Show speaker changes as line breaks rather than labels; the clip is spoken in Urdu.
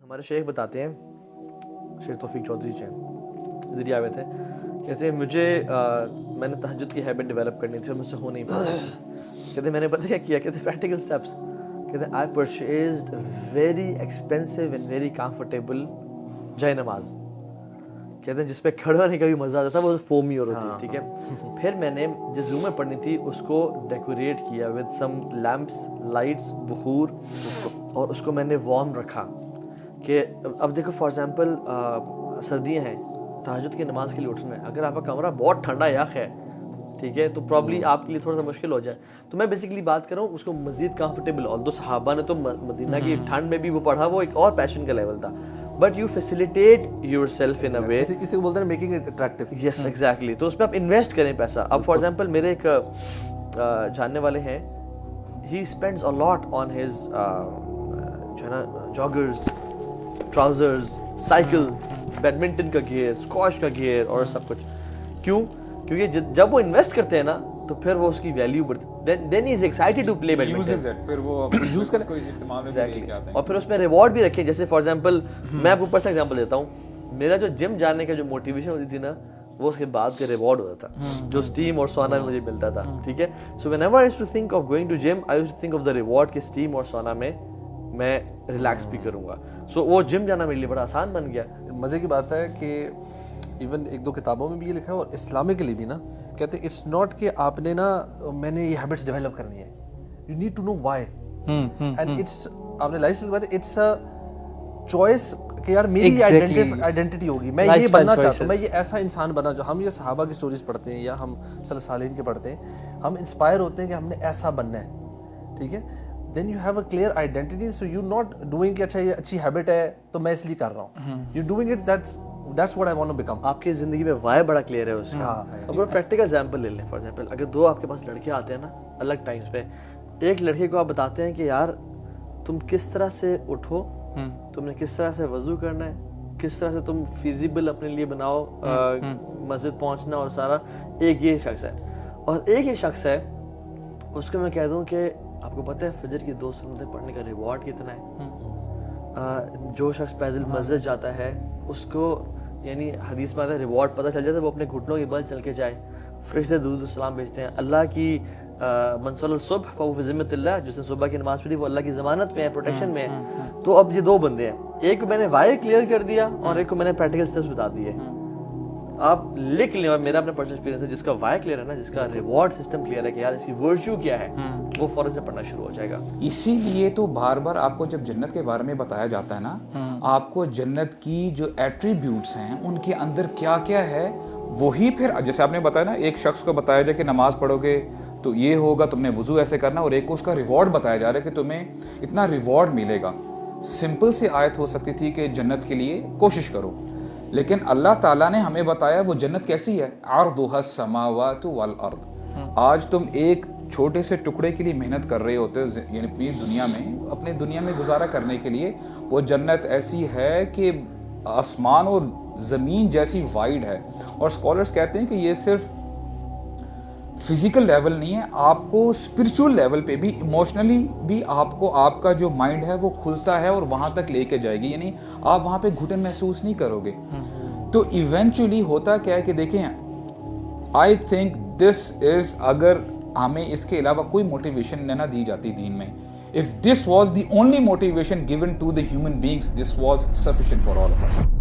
ہمارے شیخ بتاتے ہیں, شیخ توفیق چودھری جی ادھر ہی آئے تھے, کہتے ہیں مجھے میں نے تہجد کی ہیبٹ ڈیولپ کرنی تھی اور مجھ سے ہو نہیں پایا. کہتے ہیں میں نے پتہ کیا کیا, کہتے ہیں پریکٹیکل اسٹیپس. کہتے ہیں I purchased very expensive and very comfortable جائے نماز. کہتے ہیں جس پہ کھڑا ہونے کا بھی مزہ آتا تھا, وہ فومی اور ہوتی, ٹھیک ہے. پھر میں نے جس روم میں پڑھنی تھی اس کو ڈیکوریٹ کیا ود سم لیمپس, لائٹس, بخور, اور اس کو میں نے وارم رکھا. کہ اب دیکھو فار ایگزامپل سردیاں ہیں, تہجد کی نماز کے لیے اٹھنا ہے, اگر آپ کا کمرہ بہت ٹھنڈا یخ ہے, ٹھیک ہے, تو پرابلی آپ کے لیے تھوڑا سا مشکل ہو جائے. تو میں بیسیکلی بات کر رہا ہوں اس کو مزید کمفرٹیبل. اور دو صحابہ نے تو مدینہ کی ٹھنڈ میں بھی وہ پڑھا, وہ ایک اور پیشن کا لیول تھا. But you facilitate yourself in a way,
اسے بولتے ہیں making it attractive.
Yes exactly. تو اس میں آپ انویسٹ کریں پیسہ. اب فار ایگزامپل میرے ایک جاننے والے ہیں, ہی spends a lot on his جو ہے نا جاگرز, ٹراؤزرز, سائیکل, بیڈمنٹن کا گیئر, اسکواش کا گیئر اور سب کچھ. کیوں؟ کیونکہ جب وہ انویسٹ کرتے ہیں نا تو پھر وہ اس کی ویلیو بڑھتی. دین ہی از ایکسائٹیڈ ٹو پلے بیڈمنٹن,
پھر وہ یوز کرنے کو استعمال میں لے کے آتے ہیں.
اور پھر اس میں ریوارڈ بھی رکھیں. جیسے فار ایگزامپل میں آپ کو پرسنل ایگزامپل دیتا ہوں, میرا جو جم جانے کا جو موٹیویشن ہوتی تھی نا, وہ اس کے بعد کا ریوارڈ ہوتا تھا جو اسٹیم اور سونا میں مجھے ملتا تھا, ٹھیک ہے. So whenever I used to think of going to gym, I used to think of the reward کہ اسٹیم اور سونا میں میں ریلیکس بھی کروں گا. سو وہ جم جانا میرے لیے بڑا آسان بن گیا.
مزے کی بات ہے کہ ایون ایک دو کتابوں میں بھی یہ لکھا ہے, اور اسلامکلی بھی نا کہتے ہیں اٹس ناٹ کہ آپ نے نا میں نے یہ ہیبٹس ڈیولپ کرنی ہے, you need to know why. And it's آپ نے لائف اسٹائل بات ہے, اٹس اے چوائس کہ یار میری آئیڈینٹی ہوگی, میں یہ بننا چاہتا ہوں, میں یہ ایسا انسان بنا. جو ہم یہ صحابہ کی سٹوریز پڑھتے ہیں یا ہم سلف صالحین کے پڑھتے ہیں, ہم انسپائر ہوتے ہیں کہ ہم نے ایسا بننا ہے, ٹھیک ہے. Then you have a clear identity, so you not doing کہ اچھا یہ اچھی ہیبٹ ہے تو میں اس لیے کر رہا ہوں. You doing it that's what I want to become.
آپ کی زندگی میں وائی بڑا کلیئر ہے اس کا. اگر پریکٹیکل ایگزامپل لے لیں, فار ایگزامپل اگر دو آپ کے پاس لڑکے آتے ہیں نا الگ ٹائمس پہ, ایک لڑکے کو آپ بتاتے ہیں کہ یار تم کس طرح سے اٹھو, تم نے کس طرح سے وضو کرنا ہے, کس طرح سے تم فیزیبل اپنے لیے بناؤ مسجد پہنچنا اور سارا, ایک یہ شخص ہے. اور ایک یہ شخص ہے اس کو میں کہہ دوں کہ آپ کو پتہ ہے فجر کی 2 سنتیں پڑھنے کا ریوارڈ کتنا ہے. جو شخص پیدل مسجد جاتا ہے اس کو یعنی حدیث میں آتا ہے ریوارڈ پتہ چل جاتا ہے, وہ اپنے گھٹنوں کے بل چل کے جائے, فرشتے درود و سلام بھیجتے ہیں. اللہ کی من صلی الصبح فهو في ذمۃ اللہ, جس نے صبح کی نماز پڑھی وہ اللہ کی ضمانت میں ہے, پروٹیکشن میں ہے. تو اب یہ دو بندے ہیں, ایک کو میں نے وائی کلیئر کر دیا اور ایک کو میں نے پریکٹیکل اسٹیپس بتا دیے. آپ لکھ لیں, اور میرا اپنا پرسنل ایکسپیرینس ہے, جس کا وائی کلیئر ہے نا, جس کا ریوارڈ سسٹم کلیئر ہے کہ یار اس کی ورچو کیا ہے, وہ فوراً سے پڑھنا شروع ہو جائے گا.
اسی لیے تو بار بار آپ کو جب جنت کے بارے میں بتایا جاتا ہے نا, آپ کو جنت کی جو ایٹریبیوٹس ہیں ان کے اندر کیا کیا ہے, وہی پھر جیسے آپ نے بتایا نا, ایک شخص کو بتایا جائے کہ نماز پڑھو گے تو یہ ہوگا, تم نے وضو ایسے کرنا, اور ایک کو اس کا ریوارڈ بتایا جا رہا ہے کہ تمہیں اتنا ریوارڈ ملے گا. سمپل سی آیت ہو سکتی تھی کہ جنت کے لیے کوشش کرو, لیکن اللہ تعالیٰ نے ہمیں بتایا وہ جنت کیسی ہے, عرضها السماوات والارض. آج تم ایک چھوٹے سے ٹکڑے کے لیے محنت کر رہے ہوتے ہو, یعنی اپنے دنیا میں گزارا کرنے کے لیے, وہ جنت ایسی ہے کہ آسمان اور زمین جیسی وائڈ ہے. اور اسکالرز کہتے ہیں کہ یہ صرف فزیکل لیول نہیں ہے, آپ کو اسپرچول لیول پہ بھی, ایموشنلی بھی آپ کو آپ کا جو مائنڈ ہے وہ کھلتا ہے اور وہاں تک لے کے جائے گی. یعنی آپ وہاں پہ گھٹن محسوس نہیں کرو گے. تو ایونچولی ہوتا کیا ہے کہ دیکھیں, آئی تھنک دس از, اگر ہمیں اس کے علاوہ کوئی موٹیویشن نہ دی جاتی دین میں, if this was the only motivation given to the human beings, this was sufficient for all of us.